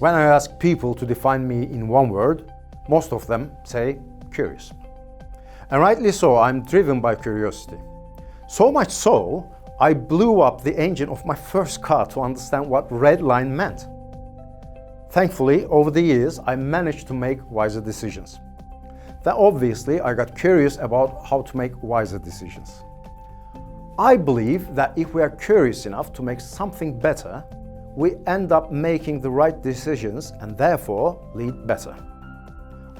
When I ask people to define me in one word, most of them say curious. And rightly so, I'm driven by curiosity. So much so, I blew up the engine of my first car to understand what red line meant. Thankfully, over the years, I managed to make wiser decisions. Then obviously, I got curious about how to make wiser decisions. I believe that if we are curious enough to make something better, we end up making the right decisions and therefore lead better.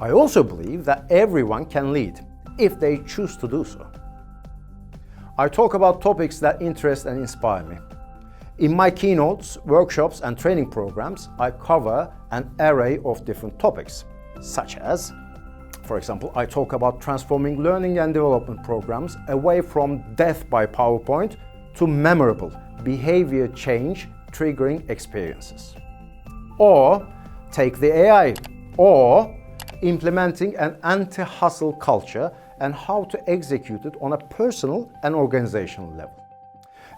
I also believe that everyone can lead, if they choose to do so. I talk about topics that interest and inspire me. In my keynotes, workshops and training programs, I cover an array of different topics, such as, for example, I talk about transforming learning and development programs away from death by PowerPoint to memorable behavior change triggering experiences. Or take the AI, or implementing an anti-hustle culture and how to execute it on a personal and organizational level.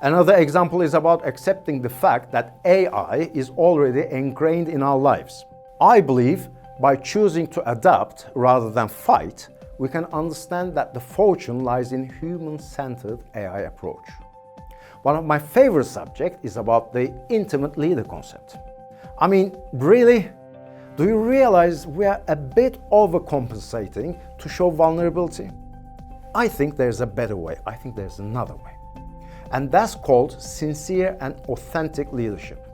Another example is about accepting the fact that AI is already ingrained in our lives. I believe by choosing to adapt rather than fight, we can understand that the fortune lies in human-centered AI approach. One of my favorite subjects is about the intimate leader concept. I mean, really? Do you realize we are a bit overcompensating to show vulnerability? I think there's a better way. I think there's another way. And that's called sincere and authentic leadership.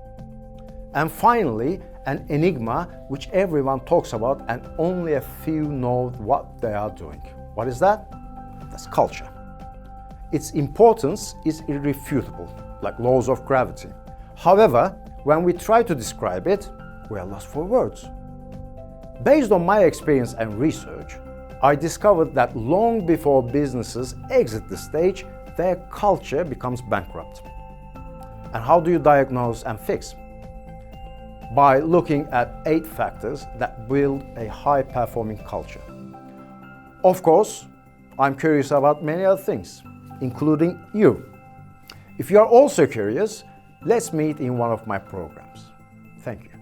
And finally, an enigma which everyone talks about and only a few know what they are doing. What is that? That's culture. Its importance is irrefutable, like laws of gravity. However, when we try to describe it, we are lost for words. Based on my experience and research, I discovered that long before businesses exit the stage, their culture becomes bankrupt. And how do you diagnose and fix? By looking at 8 factors that build a high-performing culture. Of course, I'm curious about many other things, including you. If you are also curious, let's meet in one of my programs. Thank you.